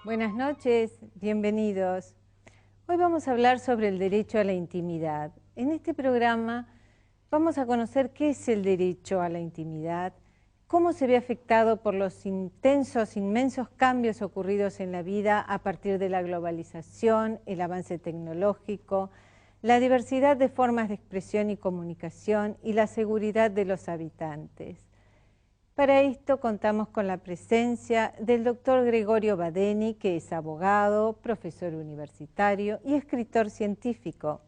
Buenas noches, bienvenidos. Hoy vamos a hablar sobre el derecho a la intimidad. En este programa vamos a conocer qué es el derecho a la intimidad, cómo se ve afectado por los intensos, inmensos cambios ocurridos en la vida a partir de la globalización, el avance tecnológico, la diversidad de formas de expresión y comunicación y la seguridad de los habitantes. Para esto contamos con la presencia del doctor Gregorio Badeni, que es abogado, profesor universitario y escritor científico,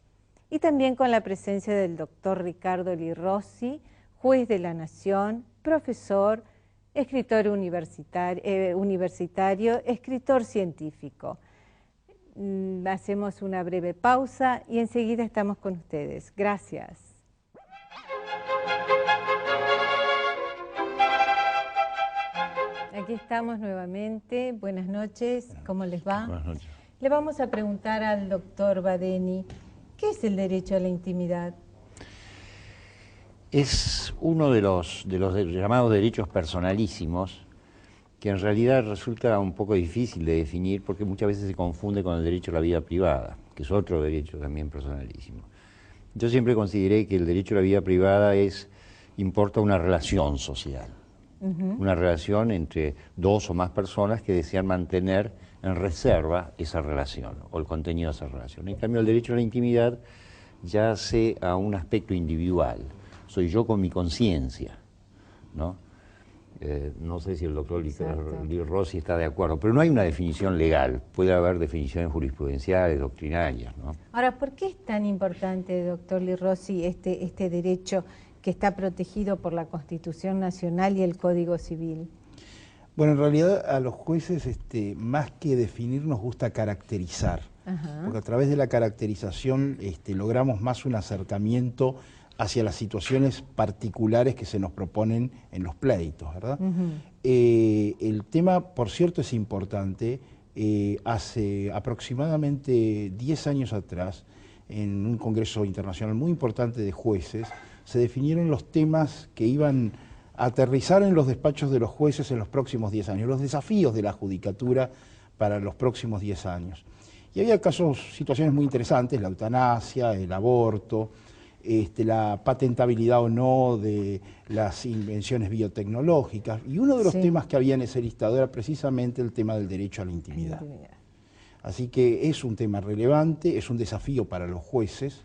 y también con la presencia del doctor Ricardo Lirossi, juez de la Nación, profesor, escritor universitario, escritor científico. Hacemos una breve pausa y enseguida estamos con ustedes. Gracias. Aquí estamos nuevamente. Buenas noches. ¿Cómo les va? Buenas noches. Le vamos a preguntar al doctor Badeni, ¿qué es el derecho a la intimidad? Es uno de los llamados derechos personalísimos, que en realidad resulta un poco difícil de definir porque muchas veces se confunde con el derecho a la vida privada, que es otro derecho también personalísimo. Yo siempre consideré que el derecho a la vida privada importa una relación social, una relación entre dos o más personas que desean mantener en reserva esa relación o el contenido de esa relación. En cambio, el derecho a la intimidad yace a un aspecto individual. Soy yo con mi conciencia, ¿no? No sé si el doctor Lirossi está de acuerdo, pero no hay una definición legal. Puede haber definiciones jurisprudenciales, doctrinarias, ¿no? Ahora, ¿por qué es tan importante, doctor Lirossi, este derecho que está protegido por la Constitución Nacional y el Código Civil? Bueno, en realidad a los jueces, más que definir, nos gusta caracterizar. Ajá. Porque a través de la caracterización logramos más un acercamiento hacia las situaciones particulares que se nos proponen en los pleitos, ¿verdad? El tema, por cierto, es importante. Hace aproximadamente 10 años atrás, en un congreso internacional muy importante de jueces, se definieron los temas que iban a aterrizar en los despachos de los jueces en los próximos 10 años, los desafíos de la judicatura para los próximos 10 años. Y había situaciones muy interesantes, la eutanasia, el aborto, la patentabilidad o no de las invenciones biotecnológicas, y uno de los temas que había en ese listado era precisamente el tema del derecho a la intimidad. Así que es un tema relevante, es un desafío para los jueces,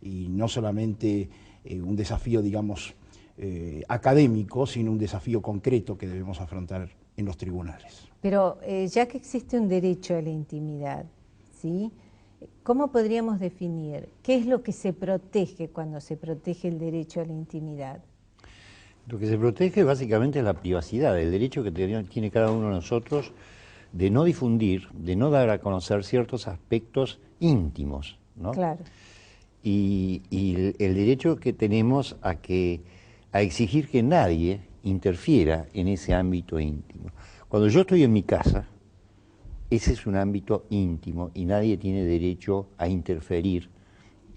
y no solamente un desafío, digamos, académico, sino un desafío concreto que debemos afrontar en los tribunales. Pero ya que existe un derecho a la intimidad, ¿sí?, ¿cómo podríamos definir qué es lo que se protege cuando se protege el derecho a la intimidad? Lo que se protege básicamente es la privacidad, el derecho que tiene cada uno de nosotros de no difundir, de no dar a conocer ciertos aspectos íntimos, ¿no? Claro. Y el derecho que tenemos a exigir que nadie interfiera en ese ámbito íntimo. Cuando yo estoy en mi casa, ese es un ámbito íntimo y nadie tiene derecho a interferir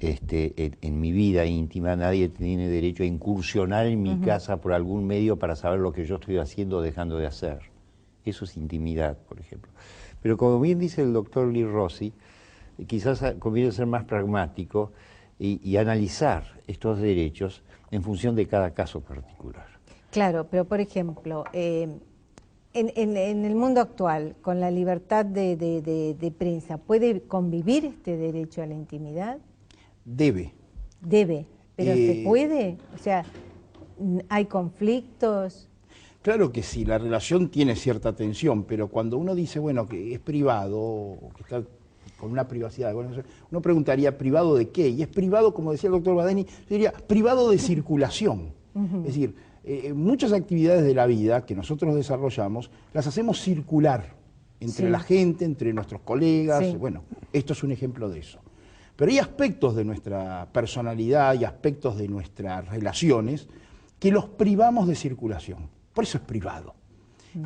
en mi vida íntima, nadie tiene derecho a incursionar en mi casa por algún medio para saber lo que yo estoy haciendo o dejando de hacer. Eso es intimidad, por ejemplo. Pero como bien dice el doctor Lirossi, quizás conviene ser más pragmático y analizar estos derechos en función de cada caso particular. Claro, pero por ejemplo, en el mundo actual, con la libertad de prensa, ¿puede convivir este derecho a la intimidad? Debe. Debe, pero ¿se puede? O sea, ¿hay conflictos? Claro que sí, la relación tiene cierta tensión, pero cuando uno dice, bueno, que es privado, que está con una privacidad, bueno, uno preguntaría, ¿privado de qué? Y es privado, como decía el doctor Badeni, yo diría, privado de circulación. Es decir, muchas actividades de la vida que nosotros desarrollamos, las hacemos circular entre la gente, entre nuestros colegas, bueno, esto es un ejemplo de eso. Pero hay aspectos de nuestra personalidad y aspectos de nuestras relaciones que los privamos de circulación, por eso es privado.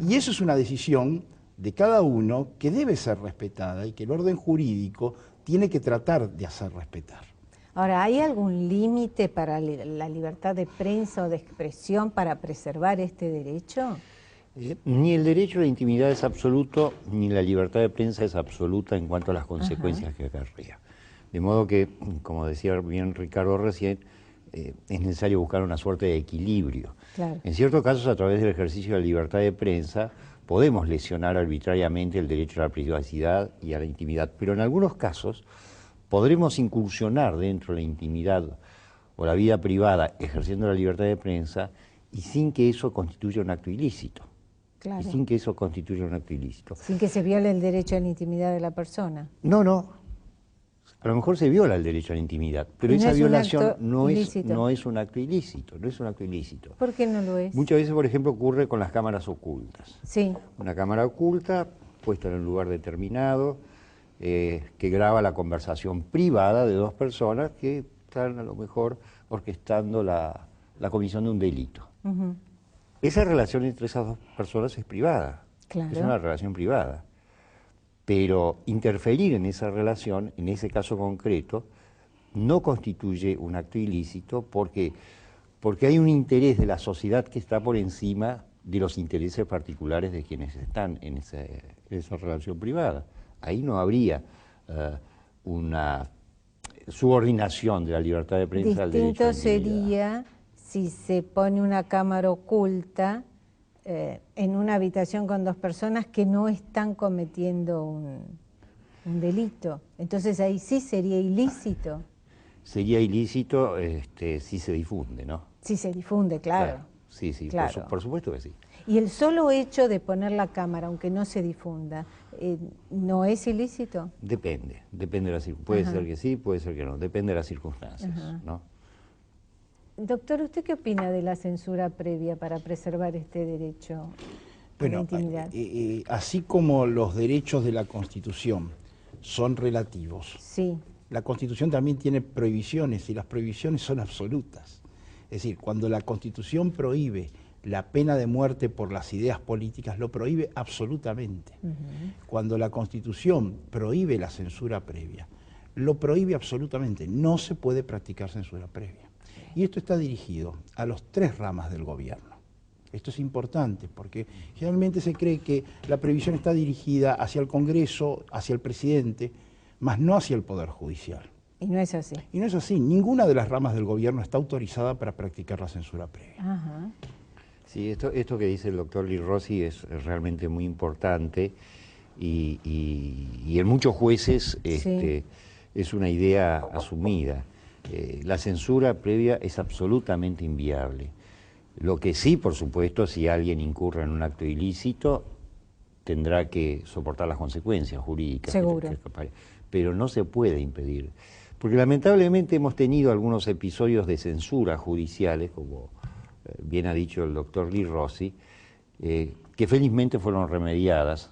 Y eso es una decisión de cada uno que debe ser respetada y que el orden jurídico tiene que tratar de hacer respetar. Ahora, ¿hay algún límite para la libertad de prensa o de expresión para preservar este derecho? Ni el derecho a la intimidad es absoluto, ni la libertad de prensa es absoluta en cuanto a las consecuencias que acarrea. De modo que, como decía bien Ricardo recién, es necesario buscar una suerte de equilibrio. Claro. En ciertos casos, a través del ejercicio de la libertad de prensa, podemos lesionar arbitrariamente el derecho a la privacidad y a la intimidad, pero en algunos casos podremos incursionar dentro de la intimidad o la vida privada ejerciendo la libertad de prensa y sin que eso constituya un acto ilícito. Claro. Y sin que eso constituya un acto ilícito. Sin que se viole el derecho a la intimidad de la persona. No. A lo mejor se viola el derecho a la intimidad, pero esa violación no es un acto ilícito, no es un acto ilícito. ¿Por qué no lo es? Muchas veces, por ejemplo, ocurre con las cámaras ocultas. Sí. Una cámara oculta, puesta en un lugar determinado, que graba la conversación privada de dos personas que están a lo mejor orquestando la comisión de un delito. Esa relación entre esas dos personas es privada, claro. Es una relación privada. Pero interferir en esa relación, en ese caso concreto, no constituye un acto ilícito porque hay un interés de la sociedad que está por encima de los intereses particulares de quienes están en esa relación privada. Ahí no habría una subordinación de la libertad de prensa al derecho a la intimidad. Distinto sería si se pone una cámara oculta en una habitación con dos personas que no están cometiendo un delito. Entonces ahí sí sería ilícito. Sería ilícito si se difunde, ¿no? Si se difunde, claro. Sí, claro. Por supuesto que sí. Y el solo hecho de poner la cámara, aunque no se difunda, ¿no es ilícito? Depende de las circunstancias. Puede ser que sí, puede ser que no. Depende de las circunstancias, ¿no? Doctor, ¿usted qué opina de la censura previa para preservar este derecho a la intimidad? Así como los derechos de la Constitución son relativos, sí. La Constitución también tiene prohibiciones y las prohibiciones son absolutas. Es decir, cuando la Constitución prohíbe la pena de muerte por las ideas políticas, lo prohíbe absolutamente. Cuando la Constitución prohíbe la censura previa, lo prohíbe absolutamente. No se puede practicar censura previa. Y esto está dirigido a los tres ramas del gobierno. Esto es importante porque generalmente se cree que la previsión está dirigida hacia el Congreso, hacia el presidente, mas no hacia el Poder Judicial. Y no es así. Y no es así. Ninguna de las ramas del gobierno está autorizada para practicar la censura previa. Ajá. Sí, esto que dice el doctor Lee Rossi es realmente muy importante y en muchos jueces es una idea asumida. La censura previa es absolutamente inviable. Lo que sí, por supuesto, si alguien incurre en un acto ilícito, tendrá que soportar las consecuencias jurídicas. Seguro. Pero no se puede impedir. Porque lamentablemente hemos tenido algunos episodios de censura judiciales, como bien ha dicho el doctor Lee Rossi, que felizmente fueron remediadas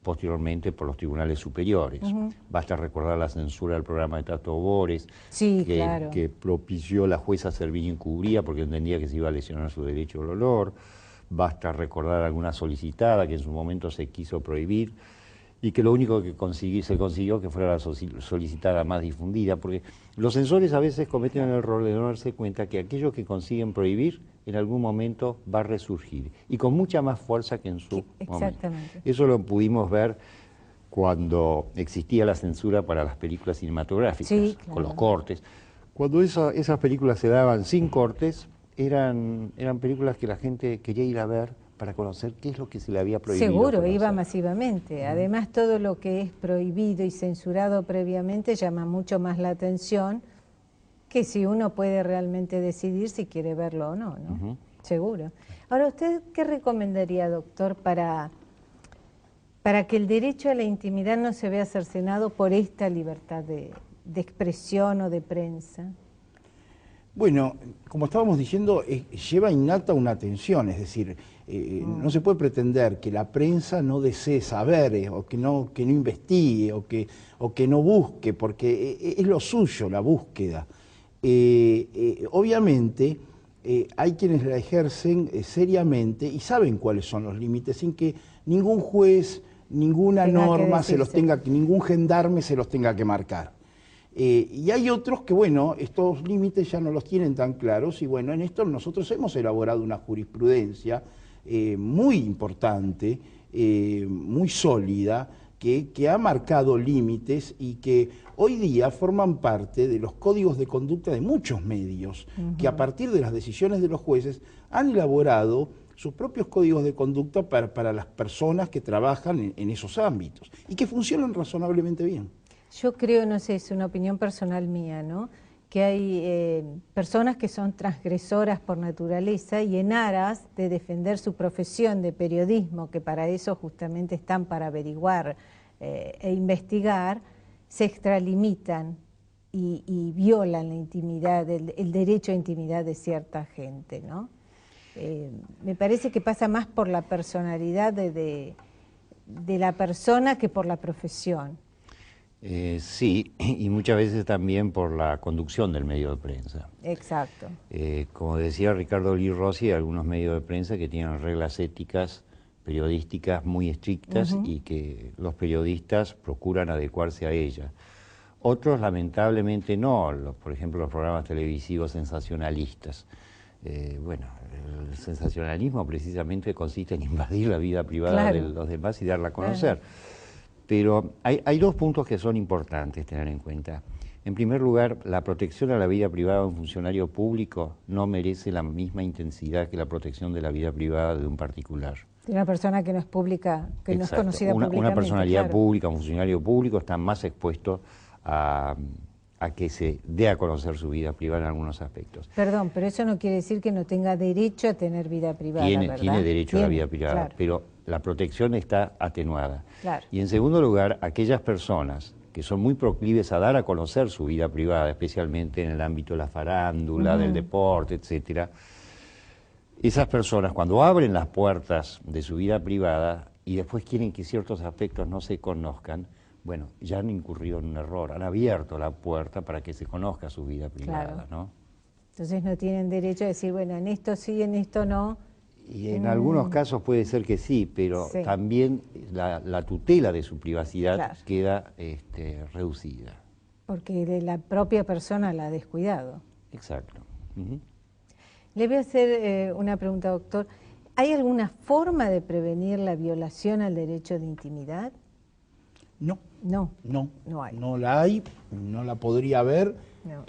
posteriormente por los tribunales superiores. Basta recordar la censura del programa de Tato Bores, que propició la jueza Servini Cubría porque entendía que se iba a lesionar su derecho al olor. Basta recordar alguna solicitada que en su momento se quiso prohibir y que lo único que se consiguió que fuera la solicitada más difundida, porque los censores a veces cometen el error de no darse cuenta que aquello que consiguen prohibir en algún momento va a resurgir, y con mucha más fuerza que en su momento. Eso lo pudimos ver cuando existía la censura para las películas cinematográficas, con los cortes. Cuando esas películas se daban sin cortes, eran películas que la gente quería ir a ver para conocer qué es lo que se le había prohibido. Seguro, iba masivamente. Además, todo lo que es prohibido y censurado previamente llama mucho más la atención que si uno puede realmente decidir si quiere verlo o no, ¿no? Seguro. Ahora, ¿usted qué recomendaría, doctor, para que el derecho a la intimidad no se vea cercenado por esta libertad de expresión o de prensa? Bueno, como estábamos diciendo, lleva innata una tensión, es decir, no se puede pretender que la prensa no desee saber, o que no investigue, o que no busque, porque es lo suyo la búsqueda. Obviamente hay quienes la ejercen seriamente y saben cuáles son los límites, sin que ningún juez, ninguna norma ningún gendarme se los tenga que marcar. Y hay otros que, bueno, estos límites ya no los tienen tan claros y, bueno, en esto nosotros hemos elaborado una jurisprudencia muy importante, muy sólida, que ha marcado límites y que hoy día forman parte de los códigos de conducta de muchos medios, que a partir de las decisiones de los jueces han elaborado sus propios códigos de conducta para las personas que trabajan en esos ámbitos y que funcionan razonablemente bien. Yo creo, no sé, es una opinión personal mía, ¿no?, que hay personas que son transgresoras por naturaleza y en aras de defender su profesión de periodismo, que para eso justamente están para averiguar e investigar, se extralimitan y violan la intimidad, el derecho a intimidad de cierta gente, ¿no? Me parece que pasa más por la personalidad de la persona que por la profesión. Sí, y muchas veces también por la conducción del medio de prensa. Exacto. Como decía Ricardo Lee Rossi, hay algunos medios de prensa que tienen reglas éticas periodísticas muy estrictas y que los periodistas procuran adecuarse a ellas. Otros lamentablemente no, por ejemplo los programas televisivos sensacionalistas. Bueno, el sensacionalismo precisamente consiste en invadir la vida privada de los demás y darla a conocer. Pero hay dos puntos que son importantes tener en cuenta. En primer lugar, la protección a la vida privada de un funcionario público no merece la misma intensidad que la protección de la vida privada de un particular. De una persona que no es pública, que no es conocida públicamente. Una personalidad pública, un funcionario público está más expuesto a que se dé a conocer su vida privada en algunos aspectos. Perdón, pero eso no quiere decir que no tenga derecho a tener vida privada, ¿verdad? Tiene derecho a la vida privada, pero la protección está atenuada. Y en segundo lugar, aquellas personas que son muy proclives a dar a conocer su vida privada, especialmente en el ámbito de la farándula, del deporte, etcétera, esas personas cuando abren las puertas de su vida privada y después quieren que ciertos aspectos no se conozcan, bueno, ya han incurrido en un error, han abierto la puerta para que se conozca su vida privada, ¿no? Entonces no tienen derecho a decir, bueno, en esto sí, en esto no. Y en algunos casos puede ser que sí, pero también la tutela de su privacidad queda reducida. Porque de la propia persona la ha descuidado. Exacto. Le voy a hacer una pregunta, doctor. ¿Hay alguna forma de prevenir la violación al derecho de intimidad? No. No hay. No la hay, no la podría haber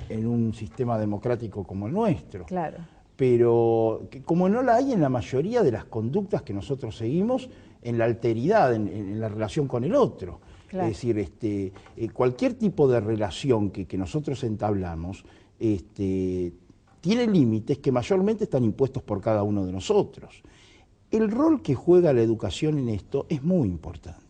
en un sistema democrático como el nuestro. Claro. Pero como no la hay en la mayoría de las conductas que nosotros seguimos en la alteridad, en la relación con el otro. Claro. Es decir, cualquier tipo de relación que nosotros entablamos tiene límites que mayormente están impuestos por cada uno de nosotros. El rol que juega la educación en esto es muy importante.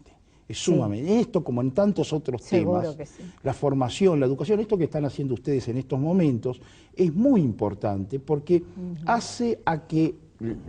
Es sumamente, en esto como en tantos otros temas, la formación, la educación, esto que están haciendo ustedes en estos momentos, es muy importante porque hace a que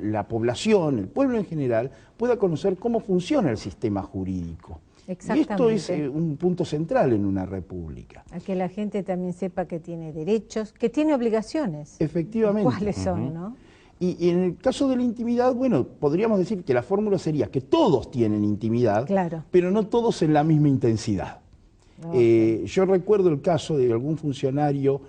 la población, el pueblo en general, pueda conocer cómo funciona el sistema jurídico. Y esto es un punto central en una república. A que la gente también sepa que tiene derechos, que tiene obligaciones. Efectivamente. ¿Cuáles son, no? Y en el caso de la intimidad, bueno, podríamos decir que la fórmula sería que todos tienen intimidad, pero no todos en la misma intensidad. Yo recuerdo el caso de algún funcionario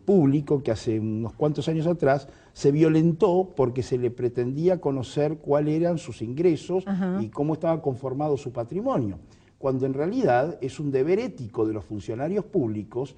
público que hace unos cuantos años atrás se violentó porque se le pretendía conocer cuáles eran sus ingresos y cómo estaba conformado su patrimonio, cuando en realidad es un deber ético de los funcionarios públicos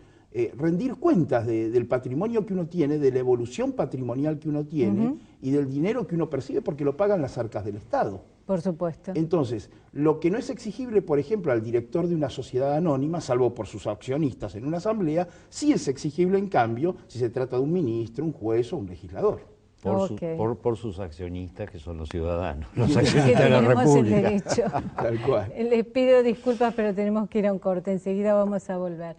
rendir cuentas del patrimonio que uno tiene, de la evolución patrimonial que uno tiene y del dinero que uno percibe porque lo pagan las arcas del Estado. Por supuesto. Entonces, lo que no es exigible, por ejemplo, al director de una sociedad anónima, salvo por sus accionistas en una asamblea, sí es exigible, en cambio, si se trata de un ministro, un juez o un legislador. Por sus accionistas, que son los ciudadanos, los accionistas de la República. El derecho. Tal cual. Les pido disculpas, pero tenemos que ir a un corte. Enseguida vamos a volver.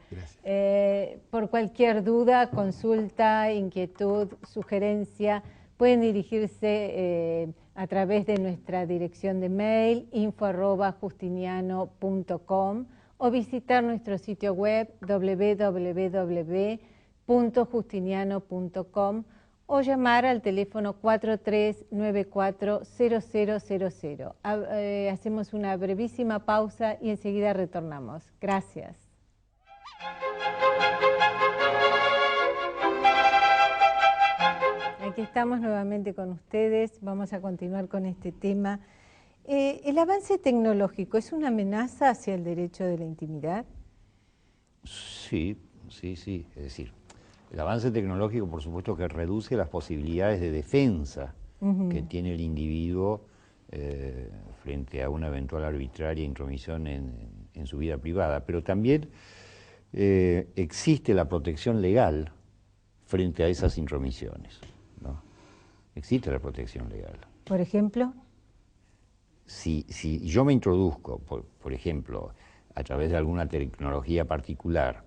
Por cualquier duda, consulta, inquietud, sugerencia, pueden dirigirse a través de nuestra dirección de mail, info@justiniano.com, o visitar nuestro sitio web www.justiniano.com, o llamar al teléfono 4394-0000. Hacemos una brevísima pausa y enseguida retornamos. Gracias. Aquí estamos nuevamente con ustedes, vamos a continuar con este tema. ¿El avance tecnológico es una amenaza hacia el derecho de la intimidad? Sí. Es decir, el avance tecnológico, por supuesto, que reduce las posibilidades de defensa que tiene el individuo frente a una eventual arbitraria intromisión en su vida privada, pero también existe la protección legal frente a esas intromisiones, ¿no? Existe la protección legal. ¿Por ejemplo? Si yo me introduzco, por ejemplo, a través de alguna tecnología particular,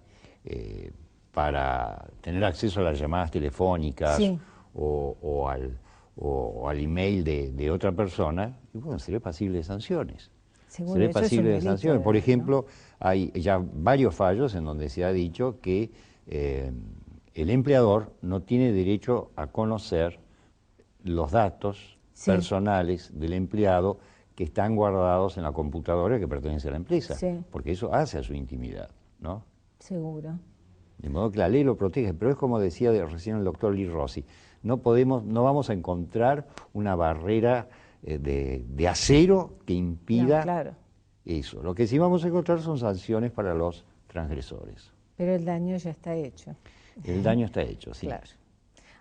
para tener acceso a las llamadas telefónicas, sí, o al email de otra persona, bueno, seré pasible de sanciones. Seguro, seré pasible de sanciones. Por ejemplo, ¿no? Hay ya varios fallos en donde se ha dicho que el empleador no tiene derecho a conocer los datos, sí, personales del empleado que están guardados en la computadora que pertenece a la empresa, sí, porque eso hace a su intimidad, ¿no? Seguro. De modo que la ley lo protege, pero es como decía recién el doctor Lee Rossi, no vamos a encontrar una barrera de acero que impida, no, claro, eso. Lo que sí vamos a encontrar son sanciones para los transgresores. Pero el daño ya está hecho. El daño está hecho, sí. Claro.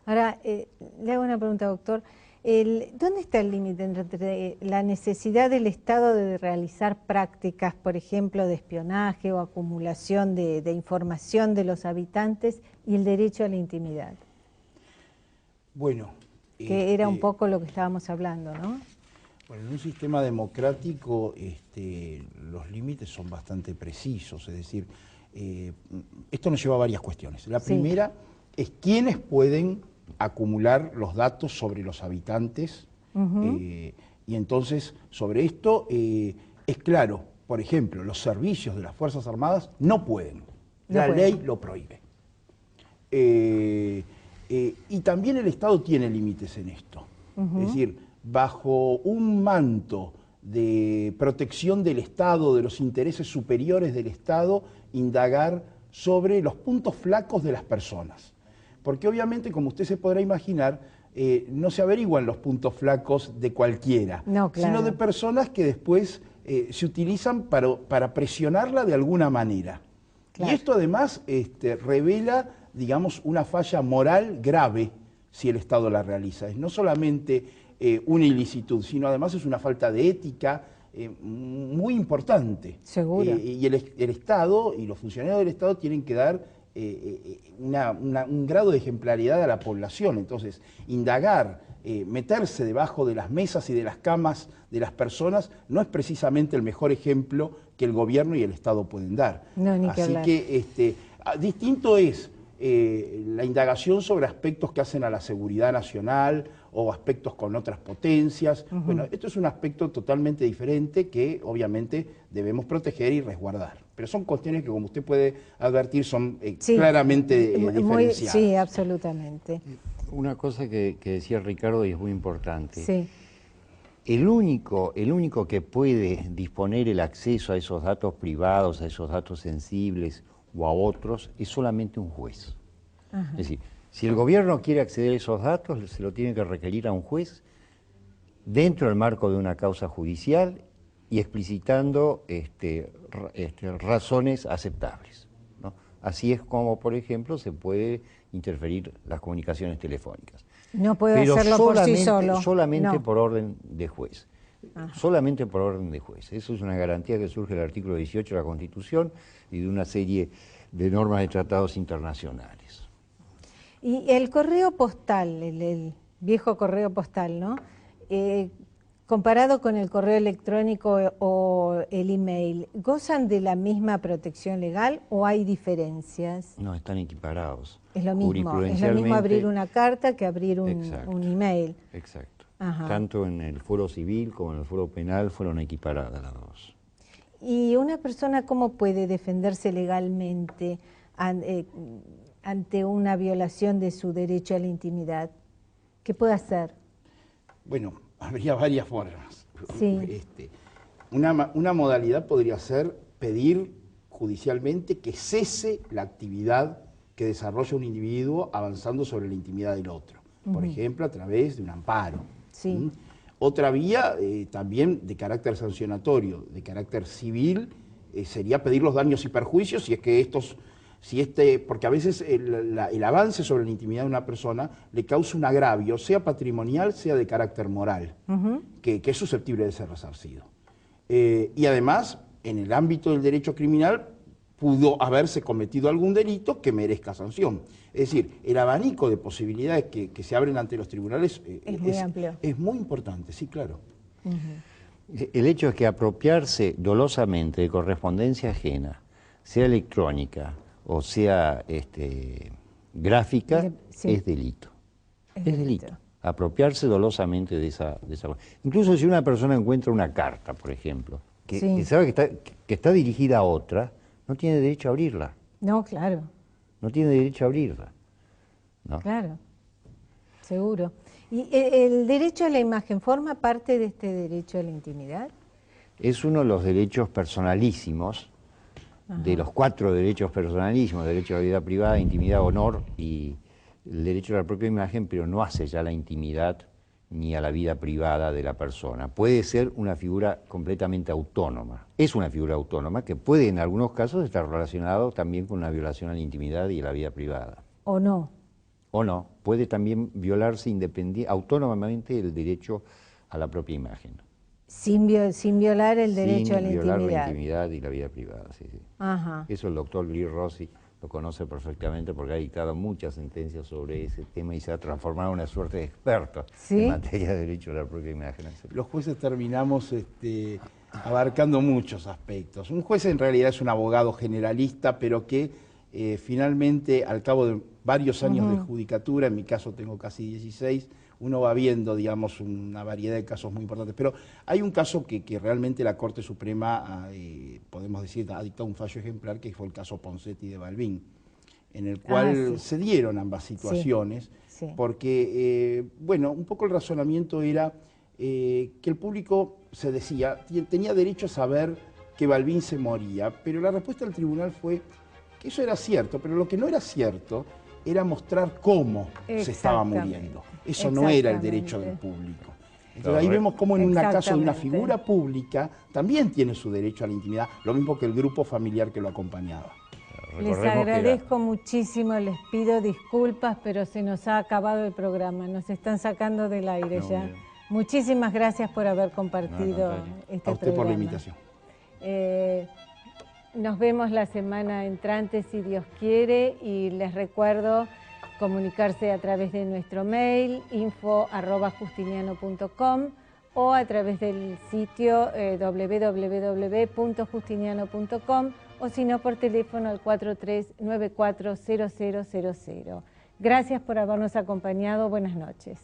Ahora, le hago una pregunta, doctor. ¿Dónde está el límite entre la necesidad del Estado de realizar prácticas, por ejemplo, de espionaje o acumulación de información de los habitantes y el derecho a la intimidad? Bueno, que era un poco lo que estábamos hablando, ¿no? Bueno, en un sistema democrático los límites son bastante precisos, es decir, esto nos lleva a varias cuestiones. La primera es quiénes pueden acumular los datos sobre los habitantes, y entonces sobre esto es claro, por ejemplo, los servicios de las Fuerzas Armadas no pueden, la ley lo prohíbe. Y también el Estado tiene límites en esto, es decir, bajo un manto de protección del Estado, de los intereses superiores del Estado, indagar sobre los puntos flacos de las personas. Porque obviamente, como usted se podrá imaginar, no se averiguan los puntos flacos de cualquiera, no, claro, sino de personas que después se utilizan para presionarla de alguna manera. Claro. Y esto además revela, digamos, una falla moral grave si el Estado la realiza. Es no solamente una ilicitud, sino además es una falta de ética muy importante. Seguro. Y el Estado y los funcionarios del Estado tienen que dar un grado de ejemplaridad a la población. Entonces, indagar, meterse debajo de las mesas y de las camas de las personas no es precisamente el mejor ejemplo que el gobierno y el Estado pueden dar. No, ni que Así hablar. que distinto es la indagación sobre aspectos que hacen a la seguridad nacional o aspectos con otras potencias. Bueno, esto es un aspecto totalmente diferente que obviamente debemos proteger y resguardar. Pero son cuestiones que, como usted puede advertir, son claramente diferenciadas. Sí, absolutamente. Una cosa que decía Ricardo y es muy importante. Sí. El único que puede disponer el acceso a esos datos privados, a esos datos sensibles o a otros, es solamente un juez. Ajá. Es decir, si el gobierno quiere acceder a esos datos, se lo tiene que requerir a un juez dentro del marco de una causa judicial y explicitando razones aceptables, ¿no? Así es como, por ejemplo, se puede interferir las comunicaciones telefónicas. No puede hacerlo por sí solo. Solamente por orden de juez. Ajá. Solamente por orden de juez. Eso es una garantía que surge del artículo 18 de la Constitución y de una serie de normas de tratados internacionales. Y el correo postal, el viejo correo postal, ¿no? Comparado con el correo electrónico o el email, ¿gozan de la misma protección legal o hay diferencias? No, están equiparados. Es lo mismo abrir una carta que abrir un email. Exacto. Ajá. Tanto en el fuero civil como en el fuero penal fueron equiparadas las dos. ¿Y una persona cómo puede defenderse legalmente ante una violación de su derecho a la intimidad? ¿Qué puede hacer? Bueno, habría varias formas. Sí. Una modalidad podría ser pedir judicialmente que cese la actividad que desarrolla un individuo avanzando sobre la intimidad del otro. por ejemplo, a través de un amparo. Sí. ¿Mm? Otra vía, también de carácter sancionatorio, de carácter civil, sería pedir los daños y perjuicios si es que porque a veces el avance sobre la intimidad de una persona le causa un agravio, sea patrimonial, sea de carácter moral, que es susceptible de ser resarcido. Y además, en el ámbito del derecho criminal, pudo haberse cometido algún delito que merezca sanción. Es decir, el abanico de posibilidades que se abren ante los tribunales es muy amplio. Es muy importante, sí, claro. El hecho es que apropiarse dolosamente de correspondencia ajena, sea electrónica o sea gráfica, sí, es delito. Es delito. Apropiarse dolosamente de esa. Incluso si una persona encuentra una carta, por ejemplo, que sabe que está dirigida a otra, no tiene derecho a abrirla. No, claro. No tiene derecho a abrirla. ¿No? Claro, seguro. ¿Y el derecho a la imagen forma parte de este derecho a la intimidad? Es uno de los derechos personalísimos, de los 4 derechos personalísimos: derecho a la vida privada, intimidad, honor y el derecho a la propia imagen, pero no hace ya la intimidad ni a la vida privada de la persona. Puede ser una figura completamente autónoma. Es una figura autónoma que puede en algunos casos estar relacionado también con una violación a la intimidad y a la vida privada. ¿O no? O no, puede también violarse autónomamente el derecho a la propia imagen. Sin violar el derecho a la intimidad. Sin violar la intimidad y la vida privada, sí. Ajá. Eso el doctor Luis Rossi lo conoce perfectamente porque ha dictado muchas sentencias sobre ese tema y se ha transformado en una suerte de experto en materia de derecho a la propia imagen. Los jueces terminamos abarcando muchos aspectos. Un juez en realidad es un abogado generalista, pero que finalmente, al cabo de varios años de judicatura, en mi caso tengo casi 16, uno va viendo, digamos, una variedad de casos muy importantes. Pero hay un caso que realmente la Corte Suprema, podemos decir, ha dictado un fallo ejemplar, que fue el caso Ponseti de Balbín, en el cual se dieron ambas situaciones, porque, bueno, un poco el razonamiento era que el público se decía, tenía derecho a saber que Balbín se moría, pero la respuesta del tribunal fue que eso era cierto, pero lo que no era cierto era mostrar cómo se estaba muriendo. Eso no era el derecho del público. Entonces ahí vemos cómo en un caso de una figura pública también tiene su derecho a la intimidad, lo mismo que el grupo familiar que lo acompañaba. Les agradezco muchísimo, les pido disculpas, pero se nos ha acabado el programa, nos están sacando del aire ya. Bien. Muchísimas gracias por haber compartido este programa. A usted por la invitación. Nos vemos la semana entrante, si Dios quiere, y les recuerdo comunicarse a través de nuestro mail, info@justiniano.com, o a través del sitio www.justiniano.com, o si no, por teléfono al 43940000. Gracias por habernos acompañado. Buenas noches.